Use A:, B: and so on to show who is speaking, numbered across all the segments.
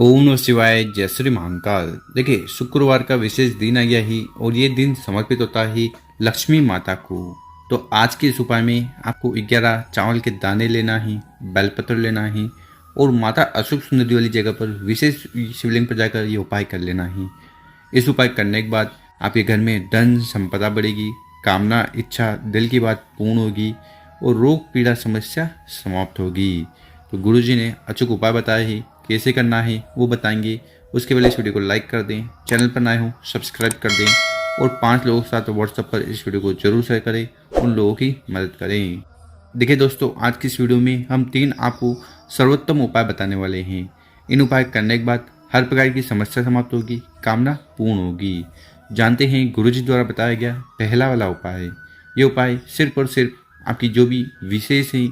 A: ओम नमः शिवाय। जय श्री महाकाल। देखिए, शुक्रवार का विशेष दिन आ गया ही और ये दिन समर्पित होता है लक्ष्मी माता को। तो आज के इस उपाय में आपको 11 चावल के दाने लेना है, बेलपत्र लेना है और माता अशुभ सुंदरी वाली जगह पर विशेष शिवलिंग पर जाकर ये उपाय कर लेना है। इस उपाय करने के बाद आपके घर में धन संपदा बढ़ेगी, कामना इच्छा दिल की बात पूर्ण होगी और रोग पीड़ा समस्या समाप्त होगी। तो गुरुजी ने अचूक उपाय बताया है, कैसे करना है वो बताएंगे। उसके पहले इस वीडियो को लाइक कर दें, चैनल पर नए हो सब्सक्राइब कर दें और 5 लोगों के साथ व्हाट्सएप पर इस वीडियो को जरूर शेयर करें, उन लोगों की मदद करें। देखिए दोस्तों, आज की इस वीडियो में हम 3 आपको सर्वोत्तम उपाय बताने वाले हैं। इन उपाय करने के बाद हर प्रकार की समस्या समाप्त होगी, कामना पूर्ण होगी। जानते हैं गुरुजी द्वारा बताया गया पहला वाला उपाय। ये उपाय सिर्फ और सिर्फ आपकी जो भी विशेष है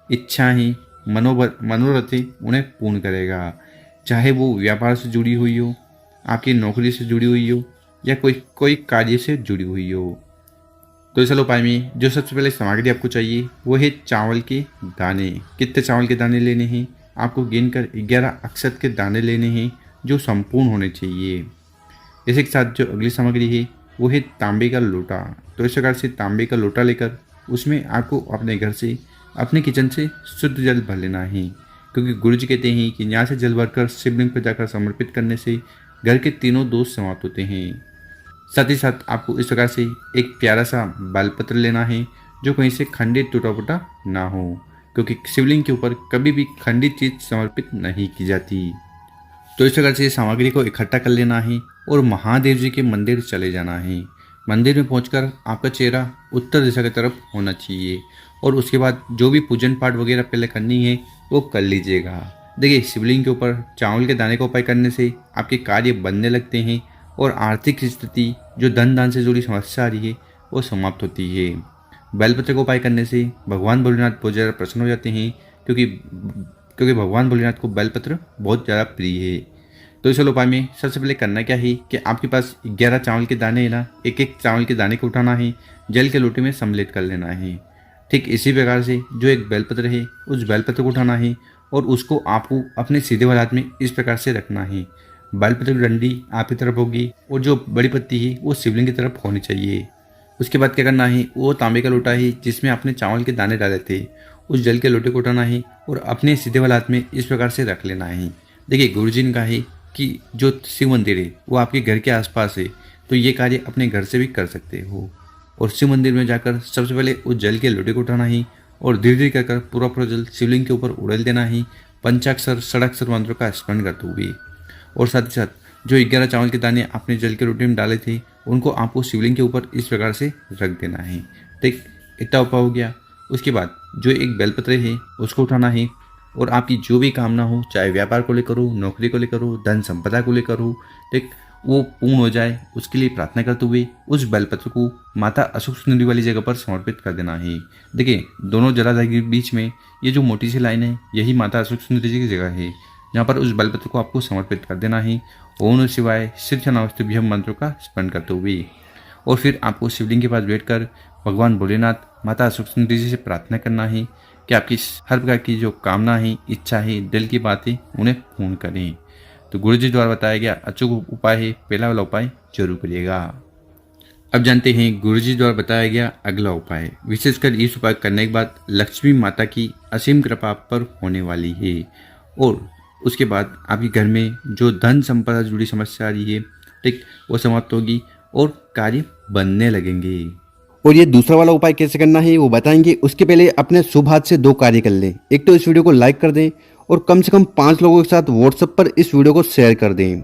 A: इच्छा है मनोरथ है उन्हें पूर्ण करेगा। चाहे वो व्यापार से जुड़ी हुई हो, आपकी नौकरी से जुड़ी हुई हो या कोई कार्य से जुड़ी हुई हो। तो इस उपाय में जो सबसे पहले सामग्री आपको चाहिए वो है चावल के दाने। कितने चावल के दाने लेने हैं? आपको गिनकर 11 अक्षत के दाने लेने हैं जो संपूर्ण होने चाहिए। इसी के साथ जो अगली सामग्री है वो है तांबे का लोटा। तो इस प्रकार से तांबे का लोटा लेकर उसमें आपको अपने घर से अपने किचन से शुद्ध जल भर लेना है, क्योंकि गुरुजी कहते हैं कि यहाँ से जल भरकर शिवलिंग पर जाकर समर्पित करने से घर के तीनों दोष समाप्त होते हैं। साथ ही साथ आपको इस प्रकार से एक प्यारा सा बेलपत्र लेना है जो कहीं से खंडित टूटा फूटा ना हो, क्योंकि शिवलिंग के ऊपर कभी भी खंडित चीज समर्पित नहीं की जाती। तो इस प्रकार से सामग्री को इकट्ठा कर लेना है और महादेव जी के मंदिर चले जाना है। मंदिर में पहुंचकर आपका चेहरा उत्तर दिशा की तरफ होना चाहिए और उसके बाद जो भी पूजन पाठ वगैरह पहले करनी है वो कर लीजिएगा। देखिए, शिवलिंग के ऊपर चावल के दाने का उपाय करने से आपके कार्य बनने लगते हैं और आर्थिक स्थिति जो धन दान से जुड़ी समस्या आ रही है वो समाप्त होती है। बेलपत्र का उपाय करने से भगवान भोलेनाथ बहुत ज़्यादा प्रसन्न हो जाते हैं, क्योंकि भगवान भोलेनाथ को बेलपत्र बहुत ज़्यादा प्रिय है। तो इस उपाय में सबसे पहले करना क्या है कि आपके पास 11 चावल के दाने है ना, एक एक चावल के दाने को उठाना है, जल के लोटे में सम्मिलित कर लेना है। ठीक इसी प्रकार से जो एक बेलपत्र है उस बेलपत्र को उठाना है और उसको आपको अपने सीधे वाले हाथ में इस प्रकार से रखना है। बेलपत्र की डंडी आपकी तरफ होगी और जो बड़ी पत्ती है वो शिवलिंग की तरफ होनी चाहिए। उसके बाद क्या करना है, वो तांबे का लोटा है जिसमें आपने चावल के दाने डाले थे, उस जल के लोटे को उठाना है और अपने सीधे वाले हाथ में इस प्रकार से रख लेना है। देखिए, गुरुजी ने कहा है कि जो शिव मंदिर है वो आपके घर के आसपास है, तो ये कार्य अपने घर से भी कर सकते हो। और शिव मंदिर में जाकर सबसे पहले उस जल के लोटे को उठाना ही और धीरे धीरे कर पूरा जल शिवलिंग के ऊपर उड़ेल देना ही, पंचाक्षर षडाक्षर मंत्रों का स्मरण करते हुए। और साथ ही साथ जो 11 चावल के दाने आपने जल के लोटे में डाले थे उनको आपको शिवलिंग के ऊपर इस प्रकार से रख देना है। ठीक इतना उपाय हो गया। उसके बाद जो एक बेलपत्र है उसको उठाना है और आपकी जो भी कामना हो, चाहे व्यापार को लेकर हो, नौकरी को लेकर हो, धन संपदा को लेकर हो, ठीक वो पूर्ण हो जाए उसके लिए प्रार्थना करते हुए उस बेलपत्र को माता अशुभ सुंदरी वाली जगह पर समर्पित कर देना है। देखिए, दोनों जलाधार के बीच में ये जो मोटी सी लाइन है यही माता अशुभ सुंदरी जी की जगह है, जहाँ पर उस बेलपत्र को आपको समर्पित कर देना है। ओम नमः शिवाय श्री नमस्तुभ्यम मंत्रों का स्मरण करते हुए। और फिर आपको शिवलिंग के पास बैठकर भगवान भोलेनाथ माता अशुभ सुंदरी जी से प्रार्थना करना है कि आपकी हर प्रकार की जो कामना है, इच्छा है, दिल की बातें उन्हें पूर्ण करें। तो गुरुजी द्वारा बताया गया अचूक उपाय है, पहला वाला उपाय जरूर करिएगा। अब जानते हैं गुरुजी द्वारा बताया गया अगला उपाय। विशेषकर इस उपाय करने के बाद लक्ष्मी माता की असीम कृपा पर होने वाली है और उसके बाद आपके घर में जो धन संपदा से जुड़ी समस्या आ रही है, ठीक वो समाप्त होगी और कार्य बनने लगेंगे।
B: और ये दूसरा वाला उपाय कैसे करना है वो बताएंगे। उसके पहले अपने शुभ हाथ से 2 कार्य कर लें। एक तो इस वीडियो को लाइक कर दें और कम से कम 5 लोगों के साथ व्हाट्सएप पर इस वीडियो को शेयर कर दें।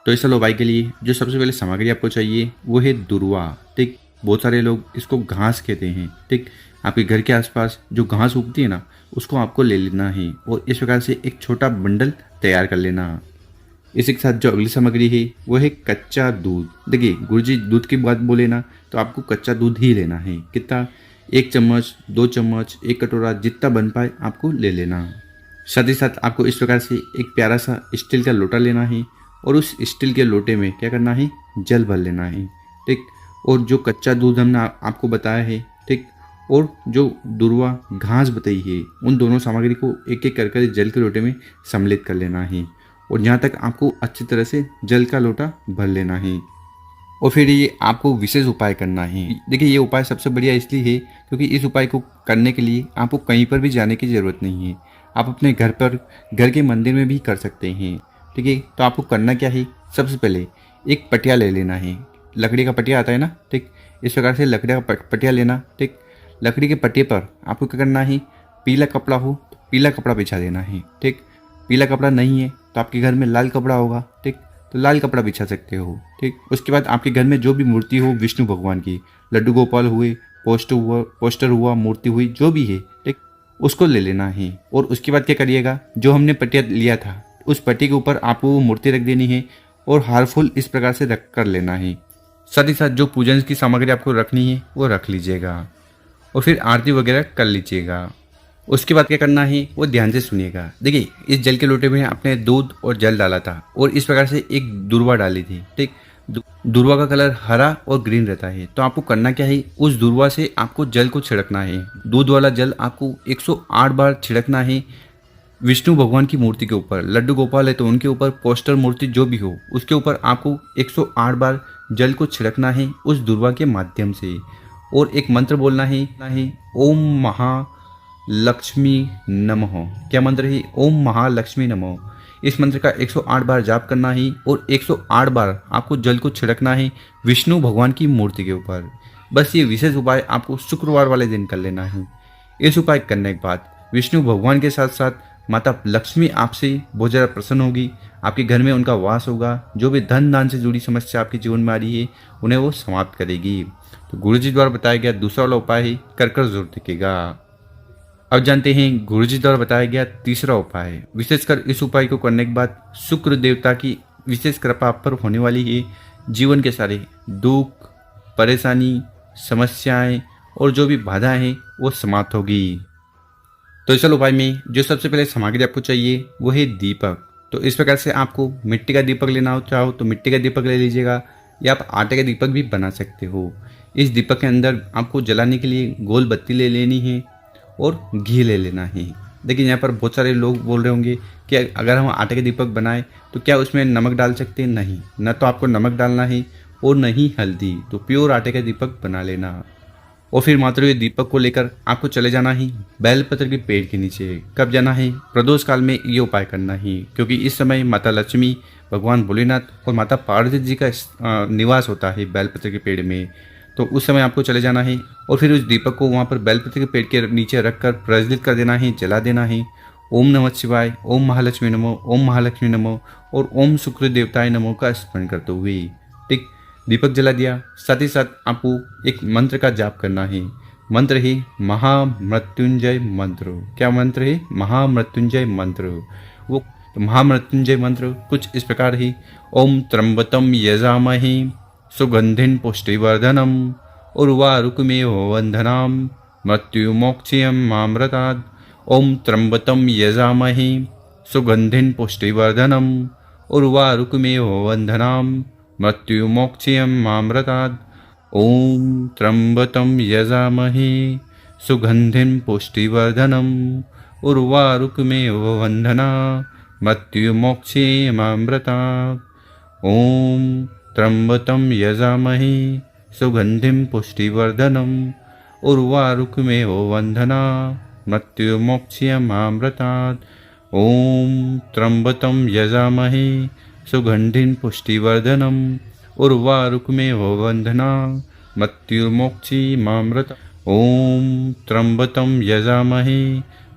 A: तो इस उपाय के लिए जो सबसे पहले सामग्री आपको चाहिए वो है दुर्वा। ठीक, बहुत सारे लोग इसको घास कहते हैं। ठीक, आपके घर के आसपास जो घास उगती है ना उसको आपको ले लेना है और इस प्रकार से एक छोटा बंडल तैयार कर लेना। इसी के साथ जो अगली सामग्री है वो है कच्चा दूध। देखिए, गुरुजी दूध की बात बोले ना तो आपको कच्चा दूध ही लेना है। कितना? 1 चम्मच, 2 चम्मच, 1 कटोरा, जितना बन पाए आपको ले लेना। साथ ही साथ आपको इस प्रकार से एक प्यारा सा स्टील का लोटा लेना है और उस स्टील के लोटे में क्या करना है, जल भर लेना है। ठीक, और जो कच्चा दूध हमने आपको बताया है, ठीक, और जो दुर्वा घास बताई है उन दोनों सामग्री को एक एक कर जल के लोटे में सम्मिलित कर लेना है और यहाँ तक आपको अच्छी तरह से जल का लोटा भर लेना है। और फिर ये आपको विशेष उपाय करना है। देखिए ये उपाय सबसे बढ़िया इसलिए है क्योंकि इस उपाय को करने के लिए आपको कहीं पर भी जाने की ज़रूरत नहीं है। आप अपने घर पर, घर के मंदिर में भी कर सकते हैं। ठीक है, तो आपको करना क्या है, सबसे पहले एक पटिया ले लेना है। लकड़ी का पटिया आता है ना, ठीक, इस प्रकार से लकड़ी का पटिया लेना। ठीक, लकड़ी के पटिए पर आपको क्या करना है, पीला कपड़ा हो तो पीला कपड़ा बिछा देना है। ठीक, पीला कपड़ा नहीं है तो आपके घर में लाल कपड़ा होगा, ठीक, तो लाल कपड़ा बिछा सकते हो। ठीक, उसके बाद आपके घर में जो भी मूर्ति हो विष्णु भगवान की, लड्डू गोपाल हुए, पोस्टर हुआ, मूर्ति हुई, जो भी है, ठीक, उसको ले लेना है। और उसके बाद क्या करिएगा, जो हमने पटिया लिया था उस पट्टी के ऊपर आपको वो मूर्ति रख देनी है और हार फूल इस प्रकार से रख कर लेना है। साथ ही साथ जो पूजन की सामग्री आपको रखनी है वो रख लीजिएगा और फिर आरती वगैरह कर लीजिएगा। उसके बाद क्या करना है वो ध्यान से सुनिएगा। देखिए इस जल के लोटे में आपने दूध और जल डाला था और इस प्रकार से एक दूर्वा डाली थी। ठीक, दूर्वा का कलर हरा और ग्रीन रहता है। तो आपको करना क्या है, उस दूर्वा से आपको जल को छिड़कना है। दूध वाला जल आपको 108 बार छिड़कना है विष्णु भगवान की मूर्ति के ऊपर। लड्डू गोपाल है तो उनके ऊपर, पोस्टर मूर्ति जो भी हो उसके ऊपर आपको 108 बार जल को छिड़कना है उस दूर्वा के माध्यम से। और एक मंत्र बोलना है, ओम महालक्ष्मी नमः। क्या मंत्र है, ओम महालक्ष्मी नमः। इस मंत्र का 108 बार जाप करना है और 108 बार आपको जल को छिड़कना है विष्णु भगवान की मूर्ति के ऊपर। बस ये विशेष उपाय आपको शुक्रवार वाले दिन कर लेना है। इस उपाय करने के बाद विष्णु भगवान के साथ साथ माता लक्ष्मी आपसे बहुत ज़्यादा प्रसन्न होगी, आपके घर में उनका वास होगा। जो भी धन दान से जुड़ी समस्या आपके जीवन में आ रही है उन्हें वो समाप्त करेगी। तो गुरुजी द्वारा बताया गया दूसरा वाला उपाय है, कर जरूर दिखेगा। अब जानते हैं गुरुजी द्वारा बताया गया तीसरा उपाय। विशेषकर इस उपाय को करने के बाद शुक्र देवता की विशेष कृपा आप पर होने वाली है। जीवन के सारे दुख, परेशानी, समस्याएं और जो भी बाधाएं हैं वो समाप्त होगी। तो इस उपाय में जो सबसे पहले सामग्री आपको चाहिए वो है दीपक। तो इस प्रकार से आपको मिट्टी का दीपक लेना हो चाहो तो मिट्टी का दीपक ले लीजिएगा या आप आटे का दीपक भी बना सकते हो। इस दीपक के अंदर आपको जलाने के लिए गोल बत्ती ले लेनी है और घी ले लेना है। देखिए यहाँ पर बहुत सारे लोग बोल रहे होंगे कि अगर हम आटे के दीपक बनाएं तो क्या उसमें नमक डाल सकते हैं? नहीं, न तो आपको नमक डालना है और न ही हल्दी। तो प्योर आटे का दीपक बना लेना। और फिर मात्र ये दीपक को लेकर आपको चले जाना है बेलपत्र के पेड़ के नीचे। कब जाना है? प्रदोष काल में ये उपाय करना है क्योंकि इस समय माता लक्ष्मी, भगवान भोलेनाथ और माता पार्वती जी का निवास होता है बेलपत्र के पेड़ में। तो उस समय आपको चले जाना है और फिर उस दीपक को वहाँ पर बेलपत्र के पेड़ के नीचे रखकर प्रज्वलित कर देना है, जला देना है। ओम नमः शिवाय, ओम महालक्ष्मी नमो, ओम महालक्ष्मी नमो और ओम शुक्र देवताय नमो का स्मरण करते हुए ठीक दीपक जला दिया। साथ ही साथ आपको एक मंत्र का जाप करना है। मंत्र है महामृत्युंजय मंत्र। क्या मंत्र है? महामृत्युंजय मंत्र। वो महामृत्युंजय मंत्र कुछ इस प्रकार है, ओम त्र्यंबकम यजामहे सुगंधिन पुष्टिवर्धनम उर्वारुकमेव वंदनाम मृत्युमोक्षयं मामृतात्। ओम त्र्यंबकम यजामहे सुगंधिन पुष्टिवर्धनम उर्वारुकमेव वंदनाम मृत्युमोक्षयं मामृतात्। ओम त्र्यंबकं यजामहे सुगंधिं पुष्टिवर्धनम् उर्वारुकमेव वन्दना मृत्युमोक्षयं मामृतात्। ओम त्र्यंबकं यजामहे सुगंधिं पुष्टिवर्धनम् उर्वारुकमेव वन्दना मृत्युमोक्षयं मामृतात्। ओम त्र्यंबकं यजामहे सुगंधिं पुष्टिवर्धनम् उर्वारुकमेव वन्दना मृत्युमोक्षयं मामृतात्। ओम त्र्यंबकं यजामहे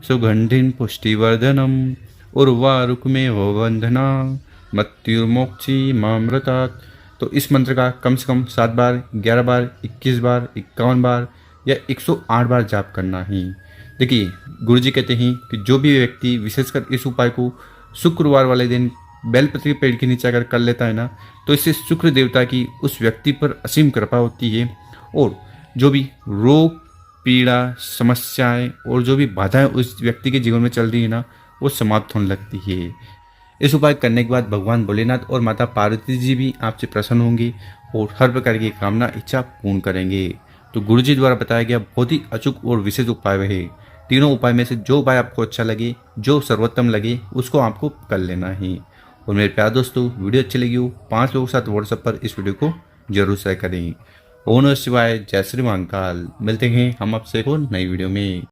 A: सुगंधिं पुष्टिवर्धनम् उर्वारुकमेव वन्दना मृत्युमोक्षयं मामृतात्। तो इस मंत्र का कम से कम 7 बार, 11 बार, 21 बार, 51 बार या 108 बार जाप करना है। देखिए गुरुजी कहते हैं कि जो भी व्यक्ति विशेषकर इस उपाय को शुक्रवार वाले दिन बेलपत्र के पेड़ के नीचे अगर कर लेता है ना तो इससे शुक्र देवता की उस व्यक्ति पर असीम कृपा होती है और जो भी रोग, पीड़ा, समस्याएं और जो भी बाधाएं उस व्यक्ति के जीवन में चल रही है ना वो समाप्त होने लगती है। इस उपाय करने के बाद भगवान भोलेनाथ और माता पार्वती जी भी आपसे प्रसन्न होंगे और हर प्रकार की कामना इच्छा पूर्ण करेंगे। तो गुरुजी द्वारा बताया गया बहुत ही अचूक और विशेष उपाय है। तीनों उपाय में से जो उपाय आपको अच्छा लगे, जो सर्वोत्तम लगे उसको आपको कर लेना है। और मेरे प्यारे दोस्तों, वीडियो अच्छी लगी हो 5 लोगों के साथ व्हाट्सएप पर इस वीडियो को जरूर शेयर करें। ओम नमः शिवाय, जय श्री महाकाल। मिलते हैं हम आपसे एक और नई वीडियो में।